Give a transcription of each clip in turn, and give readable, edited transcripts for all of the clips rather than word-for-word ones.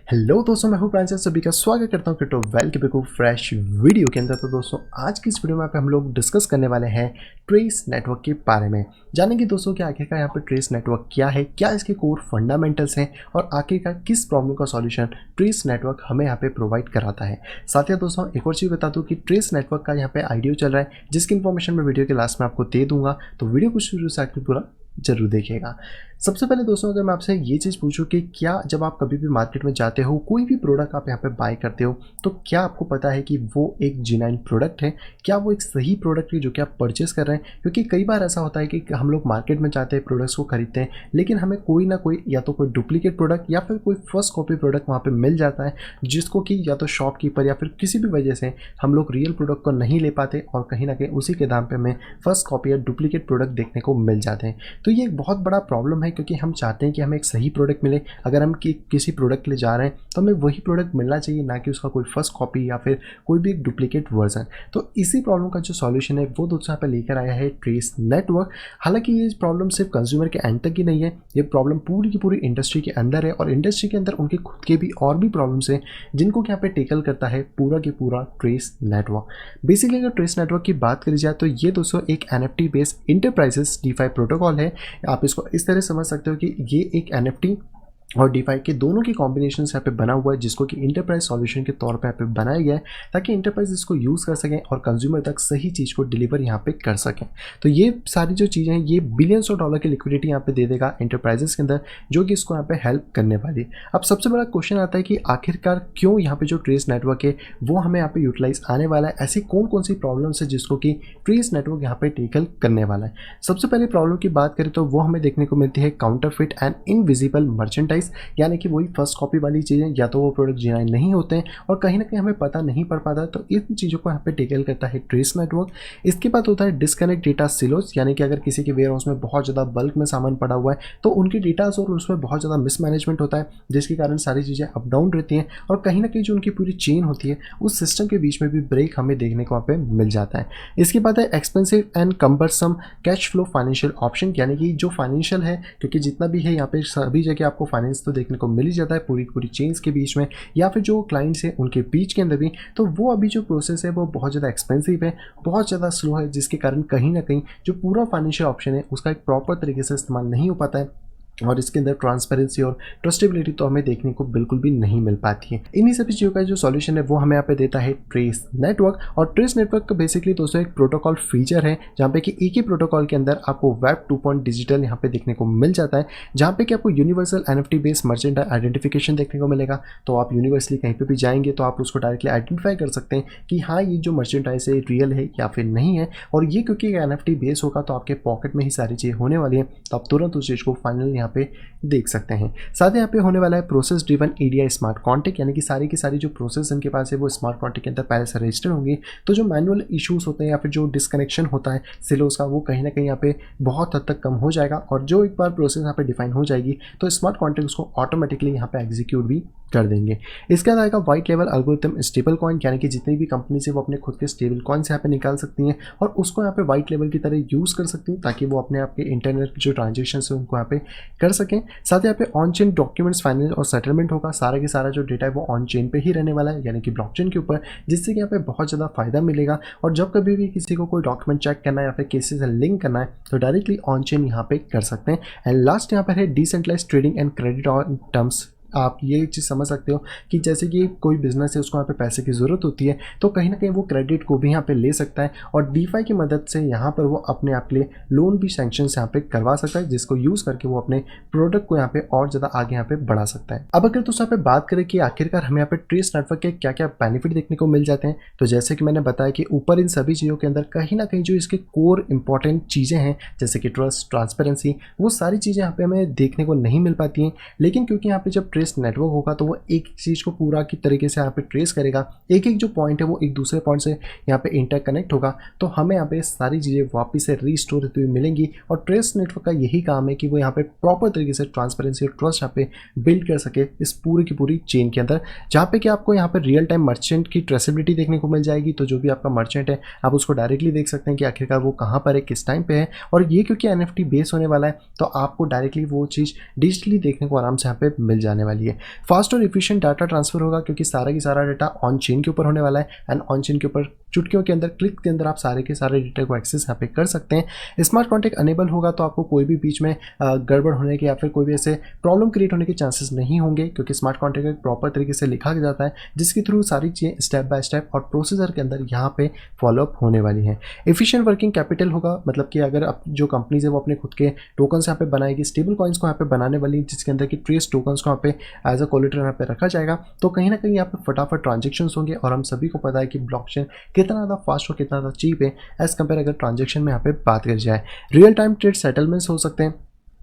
Hello दोस्तों, मैं हूं प्रांजल। सभी का स्वागत करता हूं क्रिप्टो वेल के बिल्कुल फ्रेश वीडियो के अंदर। तो दोस्तों, आज की इस वीडियो में हम लोग डिस्कस करने वाले हैं ट्रेस नेटवर्क के बारे में। जानेंगे दोस्तों कि आखिरकार यहाँ पे ट्रेस नेटवर्क क्या है, क्या इसके कोर फंडामेंटल्स हैं और आखिरकार किस प्रॉब्लम का सॉल्यूशन ट्रेस नेटवर्क हमें यहाँ पे प्रोवाइड कराता है। साथ ही दोस्तों, एक और चीज़ बता दूँ कि ट्रेस नेटवर्क का यहाँ पे आईडियो चल रहा है, जिसकी इन्फॉर्मेशन मैं वीडियो के लास्ट में आपको दे दूंगा। तो वीडियो को शुरू से आखिर पूरा जरूर देखिएगा। सबसे पहले दोस्तों, अगर मैं आपसे ये चीज़ पूछूं कि क्या जब आप कभी भी मार्केट में जाते हो, कोई भी प्रोडक्ट आप यहाँ पे बाय करते हो, तो क्या आपको पता है कि वो एक जेन्युइन प्रोडक्ट है, क्या वो एक सही प्रोडक्ट है जो कि आप परचेस कर रहे हैं। क्योंकि कई बार ऐसा होता है कि हम लोग मार्केट में जाते हैं, प्रोडक्ट्स को खरीदते हैं, लेकिन हमें कोई ना कोई या तो कोई डुप्लीकेट प्रोडक्ट या फिर कोई फर्स्ट कॉपी प्रोडक्ट वहाँ पर मिल जाता है, जिसको कि या तो शॉपकीपर या फिर किसी भी वजह से हम लोग रियल प्रोडक्ट को नहीं ले पाते और कहीं ना कहीं उसी के दाम पर हमें फर्स्ट कॉपी या डुप्लीकेट प्रोडक्ट देखने को मिल जाते हैं। तो ये एक बहुत बड़ा प्रॉब्लम है, क्योंकि हम चाहते हैं कि हमें एक सही प्रोडक्ट मिले। अगर हम किसी प्रोडक्ट के लिए जा रहे हैं तो हमें वही प्रोडक्ट मिलना चाहिए, ना कि उसका कोई फर्स्ट कॉपी या फिर कोई भी एक डुप्लीकेट वर्जन। तो इसी प्रॉब्लम का जो सॉल्यूशन है वो दोस्तों यहाँ पे लेकर आया है ट्रेस नेटवर्क। हालांकि ये प्रॉब्लम सिर्फ कंज्यूमर के एंड तक ही नहीं है, ये प्रॉब्लम पूरी की पूरी इंडस्ट्री के अंदर है और इंडस्ट्री के अंदर उनके खुद के भी और भी प्रॉब्लम्स हैं, जिनको यहाँ पे टेकल करता है पूरा के पूरा ट्रेस नेटवर्क। बेसिकली अगर ट्रेस नेटवर्क की बात करी जाए तो ये दोस्तों एक NFT based enterprises DeFi protocol है। आप इसको इस तरह समझ सकते हो कि ये एक NFT और DeFi के दोनों की कॉम्बिनेशन से यहाँ पे बना हुआ है, जिसको कि इंटरप्राइज सॉल्यूशन के तौर पे यहाँ पे बनाया गया है, ताकि इंटरप्राइज इसको यूज़ कर सकें और कंज्यूमर तक सही चीज़ को डिलीवर यहाँ पे कर सकें। तो ये सारी जो चीज़ें हैं, ये बिलियंस ऑफ डॉलर की लिक्विडिटी यहाँ पे दे देगा इंटरप्राइजेस के अंदर, जो कि इसको यहाँ पे हेल्प करने वाली है। अब सबसे बड़ा क्वेश्चन आता है कि आखिरकार क्यों यहाँ पे जो ट्रेस नेटवर्क है वो हमें यहाँ पे यूटिलाइज आने वाला है। ऐसी कौन कौन सी प्रॉब्लम्स है जिसको कि ट्रेस नेटवर्क यहाँ पे टेकल करने वाला है। सबसे पहले प्रॉब्लम की बात करें तो वो हमें देखने को मिलती है काउंटरफिट एंड इनविजिबल मर्चेंडाइज, यानी कि वही फर्स्ट कॉपी वाली चीज़ें, या तो वो प्रोडक्ट जेन्युइन नहीं होते हैं और कहीं ना कहीं हमें पता नहीं पड़ पाता। तो इन चीज़ों को यहाँ पे टेकल करता है ट्रेस नेटवर्क। इसके बाद होता है डिस्कनेक्ट डेटा सिलोस, यानी कि अगर किसी के वेयर हाउस में बहुत ज़्यादा बल्क में सामान पड़ा हुआ है तो उनकी डेटास और उसमें बहुत ज़्यादा मिसमैनेजमेंट होता है, जिसके कारण सारी चीज़ें अप डाउन रहती हैं और कहीं ना कहीं जो उनकी पूरी चेन होती है उस सिस्टम के बीच में भी ब्रेक हमें देखने को वहाँ पे मिल जाता है। इसके बाद है expensive and cumbersome cash flow financial option, यानी कि जो फाइनेंशियल है, क्योंकि जितना भी है यहाँ पे सभी जगह आपको फाइनेंस तो देखने को मिल ही जाता है पूरी चेन्स के बीच में या फिर जो क्लाइंट्स हैं उनके बीच के अंदर भी। तो वो अभी जो प्रोसेस है वो बहुत ज़्यादा एक्सपेंसिव है, बहुत ज़्यादा स्लो है, जिसके कारण कहीं ना कहीं जो पूरा फाइनेंशियल ऑप्शन है उसका एक प्रॉपर तरीके से इस्तेमाल नहीं हो पाता है और इसके अंदर ट्रांसपेरेंसी और ट्रस्टेबिलिटी तो हमें देखने को बिल्कुल भी नहीं मिल पाती है। इन्हीं सभी चीज़ों का जो सॉल्यूशन है वो हमें यहाँ पे देता है ट्रेस नेटवर्क। और ट्रेस नेटवर्क का बेसिकली दोस्तों एक प्रोटोकॉल फीचर है, जहाँ पे कि एक ही प्रोटोकॉल के अंदर आपको वेब 2 डिजिटल यहाँ पे देखने को मिल जाता है, जहाँ पे कि आपको universal NFT based merchant identification देखने को मिलेगा। तो आप यूनिवर्सली कहीं पर भी जाएंगे तो आप उसको डायरेक्टली आइडेंटिफाई कर सकते हैं कि हाँ, ये जो मर्चेंटाइज है रियल है या फिर नहीं है। और ये क्योंकि NFT बेस होगा तो आपके पॉकेट में ही सारी चीज़ें होने वाली है, तो आप तुरंत उस चीज़ को फाइनल यहाँ पे देख सकते हैं। साथ ही यहाँ पे होने वाला है process driven EDI smart contract, यानी कि सारी की सारी जो प्रोसेस इनके पास है वो स्मार्ट कॉन्ट्रैक्ट के अंदर पहले से रजिस्टर होंगी। तो जो मैनुअल इश्यूज होते हैं या फिर जो डिस्कनेक्शन होता है सिलोस का, वो कहीं ना कहीं यहाँ पे बहुत हद तक कम हो जाएगा। और जो एक बार प्रोसेस यहाँ पे डिफाइन हो जाएगी तो स्मार्ट कॉन्ट्रैक्ट उसको ऑटोमेटिकली यहाँ पे एग्जीक्यूट भी कर देंगे। इसके बाद आएगा white level algorithm stable coin, यानी कि जितनी भी कंपनी से वो अपने खुद के स्टेबल कॉइन्स यहाँ पे निकाल सकती हैं और उसको यहाँ पे वाइट लेवल की तरह यूज़ कर सकती हैं, ताकि वो अपने आपके इंटरनेट जो ट्रांजेक्शन है उनको यहाँ पे कर सकें। साथ ही यहाँ पे ऑन चेन डॉक्यूमेंट्स फाइनल और सेटलमेंट होगा, सारा के सारा जो डेटा है वो ऑन चेन पे ही रहने वाला है, यानी कि ब्लॉकचेन के ऊपर, जिससे कि यहाँ पे बहुत ज़्यादा फायदा मिलेगा। और जब कभी भी किसी को कोई डॉक्यूमेंट चेक करना है या फिर किसी से लिंक करना है तो डायरेक्टली ऑन चेन यहाँ पे कर सकते हैं। एंड लास्ट यहाँ पर है decentralised trading and credit on terms. आप ये चीज़ समझ सकते हो कि जैसे कि कोई बिजनेस है, उसको यहाँ पे पैसे की ज़रूरत होती है, तो कहीं ना कहीं वो क्रेडिट को भी यहाँ पे ले सकता है और DeFi की मदद से यहाँ पर वो अपने आप के लिए लोन भी सैंक्शन यहाँ पे करवा सकता है, जिसको यूज़ करके वो अपने प्रोडक्ट को यहाँ पे और ज़्यादा आगे यहाँ पे बढ़ा सकता है। अब अगर दोस्तों यहाँ पे बात करें कि आखिरकार हमें यहाँ पे ट्रेस नेटवर्क के क्या क्या बेनिफिट देखने को मिल जाते हैं, तो जैसे कि मैंने बताया कि ऊपर इन सभी चीज़ों के अंदर कहीं ना कहीं जो इसके कोर इंपॉर्टेंट चीज़ें हैं, जैसे कि ट्रस्ट, ट्रांसपेरेंसी, वो सारी चीज़ें यहाँ पे हमें देखने को नहीं मिल पाती हैं। लेकिन क्योंकि यहाँ पे जब ट्रेस नेटवर्क होगा तो वो एक चीज़ को पूरा की तरीके से यहाँ पे ट्रेस करेगा, एक एक जो पॉइंट है वो एक दूसरे पॉइंट से यहाँ पे इंटरकनेक्ट होगा, तो हमें यहाँ पे सारी चीज़ें वापस से रीस्टोर होती हुई मिलेंगी। और ट्रेस नेटवर्क का यही काम है कि वो यहाँ पे प्रॉपर तरीके से ट्रांसपेरेंसी और ट्रस्ट यहाँ पे बिल्ड कर सके इस पूरी की पूरी चेन के अंदर, जहाँ पे कि आपको यहाँ पे रियल टाइम मर्चेंट की ट्रेसेबिलिटी देखने को मिल जाएगी। तो जो भी आपका मर्चेंट है आप उसको डायरेक्टली देख सकते हैं कि आखिरकार वो कहाँ पर है, किस टाइम पे है। और ये क्योंकि NFT बेस होने वाला है तो आपको डायरेक्टली वो चीज़ डिजिटली देखने को आराम से यहाँ पे मिल जाने आने वाली है। फास्ट और एफिशिएंट डाटा ट्रांसफर होगा क्योंकि सारा की सारा डाटा ऑन चेन के ऊपर होने वाला है एंड ऑन चेन के ऊपर चुटकियों के अंदर, क्लिक के अंदर आप सारे के सारे डेटा को एक्सेस यहाँ पे कर सकते हैं। स्मार्ट कॉन्ट्रैक्ट अनेबल होगा तो आपको कोई भी बीच में गड़बड़ होने के या फिर कोई भी ऐसे प्रॉब्लम क्रिएट होने के चांसेस नहीं होंगे क्योंकि स्मार्ट कॉन्ट्रैक्ट एक प्रॉपर तरीके से लिखा जाता है जिसके थ्रू सारी चीज़ें स्टेप बाय स्टेप और प्रोसीजर के अंदर यहाँ पे फॉलोअप होने वाली हैं। एफिशिएंट वर्किंग कैपिटल होगा, मतलब कि अगर अब जो कंपनीज है वो अपने खुद के टोकन्स यहाँ पे बनाएगी, स्टेबल कॉइन्स को यहाँ पे बनाने वाली, जिसके अंदर की ट्रेस टोकन्स को यहाँ पे एज अ कोलेटरल यहाँ पे रखा जाएगा, तो कहीं ना कहीं यहाँ पे फटाफट ट्रांजेक्शन होंगे। और हम सभी को पता है कि ब्लॉकचेन कितना ज़्यादा फास्ट और कितना ज़्यादा चीप है एज कम्पेयर अगर ट्रांजेक्शन में यहाँ पे बात करी जाए। रियल टाइम ट्रेड सेटलमेंट्स हो सकते हैं,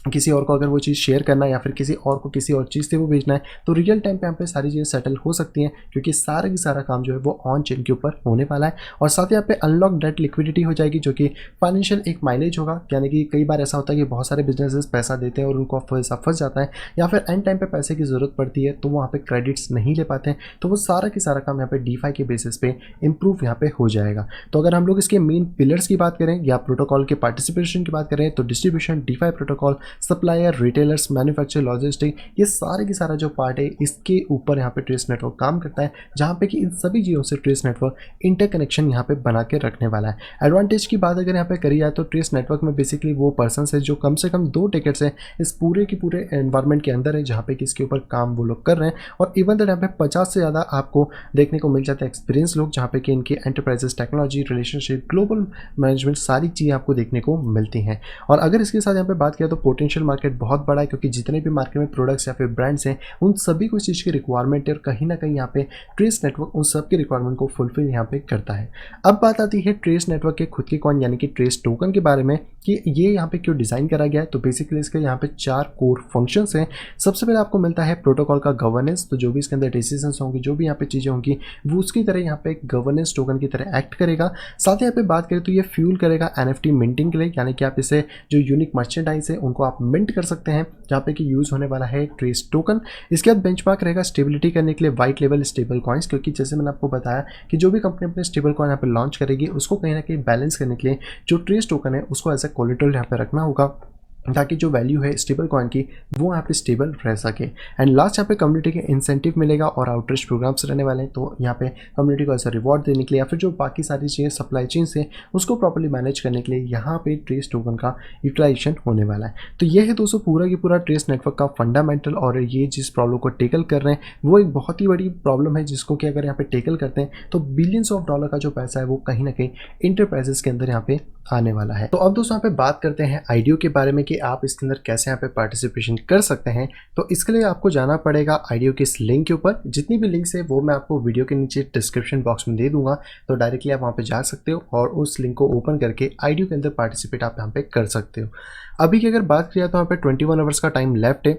किसी और को अगर वो चीज़ शेयर करना है या फिर किसी और को किसी और चीज़ से वो भेजना है तो रियल टाइम पे यहाँ पे सारी चीज़ें सेटल हो सकती हैं क्योंकि सारा की सारा काम जो है वो ऑन चेन के ऊपर होने वाला है। और साथ ही यहाँ पे अनलॉक डेट लिक्विडिटी हो जाएगी जो कि फाइनेंशियल एक माइलेज होगा, यानी कि कई बार ऐसा होता है कि बहुत सारे बिजनेसेस पैसा देते हैं और उनको पैसा फंस जाता है या फिर एंड टाइम पे पैसे की ज़रूरत पड़ती है तो वो वहाँ पे क्रेडिट्स नहीं ले पाते हैं, तो वो सारा की सारा काम यहाँ पे DeFi के बेसिस पे इंप्रूव यहाँ पे हो जाएगा। तो अगर हम लोग इसके मेन पिलर्स की बात करें या प्रोटोकॉल के पार्टिसिपेशन की बात करें तो distribution, DeFi protocol, supplier, retailers, manufacture, logistic, ये सारे की सारा जो पार्ट है इसके ऊपर यहाँ पे ट्रेस नेटवर्क काम करता है, जहाँ पे कि इन सभी चीज़ों से ट्रेस नेटवर्क इंटरकनेक्शन यहाँ पे बना के रखने वाला है। एडवांटेज की बात अगर यहाँ पे करी जाए तो ट्रेस नेटवर्क में बेसिकली वो पर्सन है जो कम से कम 2 टिकट्स है इस पूरे की पूरे एनवायरमेंट के अंदर है जहाँ पे कि इसके ऊपर काम वो लोग कर रहे हैं। और इवन दैट यहाँ पे 50 से ज़्यादा आपको देखने को मिल जाता है एक्सपीरियंस लोग, जहाँ पे कि इनकी enterprises, technology, relationship, global management, सारी चीज़ें आपको देखने को मिलती हैं। और अगर इसके साथ यहाँ पे बात किया तो पोटेंशियल मार्केट बहुत बड़ा है क्योंकि जितने भी मार्केट में प्रोडक्ट्स या फिर ब्रांड्स हैं उन सभी को इस चीज़ की रिक्वायरमेंट है और कहीं ना कहीं यहाँ पे ट्रेस नेटवर्क उन सब की रिक्वायरमेंट को फुलफिल यहाँ पे करता है। अब बात आती है ट्रेस नेटवर्क के खुद के कॉइन यानी कि ट्रेस टोकन के बारे में कि ये यहाँ पे क्यों डिज़ाइन करा गया है। तो बेसिकली इसके यहाँ पे 4 कोर फंक्शंस हैं। सबसे पहले आपको मिलता है प्रोटोकॉल का गवर्नेंस, तो जो भी इसके अंदर डिसीजंस होंगी, जो भी यहाँ पे चीज़ें होंगी वो उसकी तरह यहाँ पे एक गवर्नेंस टोकन की तरह एक्ट करेगा। साथ ही यहाँ पे बात करें तो ये फ्यूल करेगा NFT मिंटिंग के लिए, यानी कि आप इसे जो यूनिक मर्चेंडाइज है उनको आप मिंट कर सकते हैं, जहाँ पे कि यूज़ होने वाला है ट्रेस टोकन। इसके बाद बेंचमार्क रहेगा स्टेबिलिटी करने के लिए वाइट लेवल स्टेबल कॉइन्स, क्योंकि जैसे मैंने आपको बताया कि जो भी कंपनी अपने स्टेबल कॉइन यहाँ पे लॉन्च करेगी उसको कहीं ना कहीं बैलेंस करने के लिए जो ट्रेस टोकन है उसको एज ए कोलेटरल यहाँ पे रखना होगा ताकि जो वैल्यू है स्टेबल कॉइन की वो यहाँ पे स्टेबल रह सके। एंड लास्ट यहाँ पे कम्युनिटी के इंसेंटिव मिलेगा और आउटरीच प्रोग्राम्स रहने वाले हैं, तो यहाँ पे कम्युनिटी को ऐसा रिवॉर्ड देने के लिए या फिर जो बाकी सारी चीज़ें सप्लाई चेन से उसको प्रॉपर्ली मैनेज करने के लिए यहाँ पे ट्रेस टोकन का यूटिलाइजेशन होने वाला है। तो ये है दोस्तों पूरा की पूरा ट्रेस नेटवर्क का फंडामेंटल, और ये जिस प्रॉब्लम को टेकल कर रहे हैं वो एक बहुत ही बड़ी प्रॉब्लम है जिसको कि अगर यहाँ पे टेकल करते हैं तो बिलियंस ऑफ डॉलर का जो पैसा है वो कहीं ना कहीं इंटरप्राइजेस के अंदर यहाँ पे आने वाला है। तो अब दोस्तों यहाँ पे बात करते हैं आईडीओ के बारे में कि आप इसके अंदर कैसे यहाँ पे पार्टिसिपेशन कर सकते हैं। तो इसके लिए आपको जाना पड़ेगा आईडीओ के इस लिंक के ऊपर। जितनी भी लिंक्स है वो मैं आपको वीडियो के नीचे डिस्क्रिप्शन बॉक्स में दे दूंगा, तो डायरेक्टली आप वहाँ पे जा सकते हो और उस लिंक को ओपन करके आईडीओ के अंदर पार्टिसिपेट आप यहाँ पे कर सकते हो। अभी की अगर बात किया तो यहाँ पे 21 आवर्स का टाइम लेफ्ट है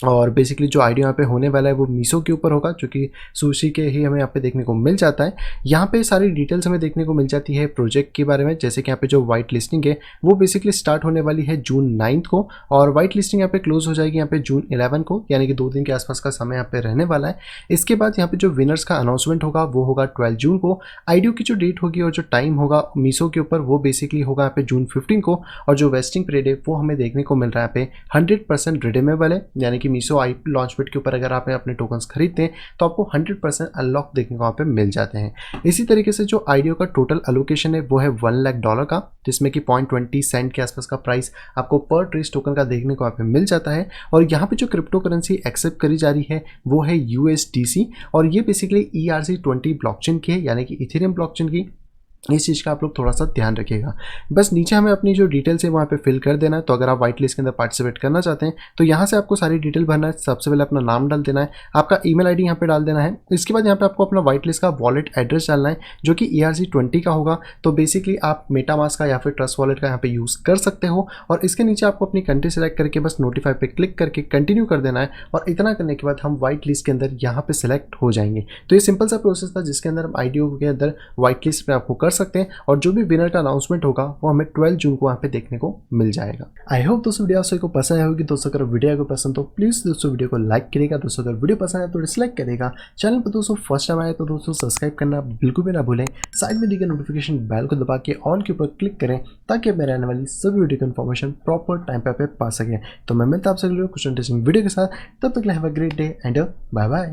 और बेसिकली जो आईडीओ यहाँ पे होने वाला है वो मीसो के ऊपर होगा, जो कि सुशी के ही हमें यहाँ पे देखने को मिल जाता है। यहाँ पे सारी डिटेल्स हमें देखने को मिल जाती है प्रोजेक्ट के बारे में, जैसे कि यहाँ पे जो वाइट लिस्टिंग है वो बेसिकली स्टार्ट होने वाली है जून 9 को और वाइट लिस्टिंग यहाँ पे क्लोज हो जाएगी यहाँ पे जून 11 को, यानी कि 2 दिन के आसपास का समय यहाँ पे रहने वाला है। इसके बाद यहाँ पे जो विनर्स का अनाउंसमेंट होगा वो होगा 12 जून को। आईडीओ की जो डेट होगी और जो टाइम होगा मीसो के ऊपर वो बेसिकली होगा यहाँ पे जून 15 को, और जो वेस्टिंग पीरियड है वो हमें देखने को मिल रहा है यहाँ पे 100% रिडीमेबल है, यानी कि मीसो लॉन्चपेड के ऊपर अगर आप अपने टोकन्स खरीदते हैं तो आपको 100% अनलॉक देखने को वहाँ पे मिल जाते हैं। इसी तरीके से जो आईडीओ का टोटल एलोकेशन है वो है $1 लाख का, जिसमें कि 0.20 सेंट के आसपास का प्राइस आपको पर ट्रेस टोकन का देखने को वहाँ पे मिल जाता है। और यहाँ पे जो क्रिप्टो करेंसी एक्सेप्ट करी जा रही है वो है USDC, और ये बेसिकली ERC20 ब्लॉकचेन की है, यानी कि इथेरियम ब्लॉकचेन की। इस चीज़ का आप लोग थोड़ा सा ध्यान रखिएगा। बस नीचे हमें अपनी जो डिटेल्स है वहाँ पे फिल कर देना है। तो अगर आप व्हाइट लिस्ट के अंदर पार्टिसिपेट करना चाहते हैं तो यहाँ से आपको सारी डिटेल भरना है। सबसे पहले अपना नाम डाल देना है, आपका ईमेल आईडी यहाँ पे डाल देना है। इसके बाद यहाँ पे आपको अपना व्हाइट लिस्ट का वॉलेट एड्रेस डालना है जो कि ERC20 का होगा। तो बेसिकली आप मेटामास्क का या फिर ट्रस्ट वॉलेट का यहाँ पे यूज़ कर सकते हो। और इसके नीचे आपको अपनी कंट्री सेलेक्ट करके बस नोटिफाई पे क्लिक करके कंटिन्यू कर देना है, और इतना करने के बाद हम व्हाइट लिस्ट के अंदर यहाँ पे सिलेक्ट हो जाएंगे। तो ये सिंपल सा प्रोसेस था जिसके अंदर हम आईडीओ के अंदर व्हाइट लिस्ट पे आपको कर सकते हैं और जो भी विनर का अनाउंसमेंट होगा वो हमें 12 जून को वहाँ पे देखने को मिल जाएगा। आई होप दोस्तों वीडियो आपको पसंद आई होगी। दोस्तों अगर वीडियो को पसंद तो प्लीज़ दोस्तों वीडियो को लाइक करेगा। दोस्तों अगर वीडियो पसंद है तो डिसलाइक करेगा। चैनल पर दोस्तों फर्स्ट टाइम आए तो दोस्तों सब्सक्राइब करना बिल्कुल भी ना भूलें। साइड में दी गई नोटिफिकेशन बेल को दबा के ऑन के ऊपर क्लिक करें ताकि मेरे आने वाली सभी वीडियो की इन्फॉर्मेशन प्रॉपर टाइम पे पा सकें। तो मैं मिलता हूं आपसे अगले कुछ इंटरेस्टिंग वीडियो के साथ। तब तक have a great day and bye bye.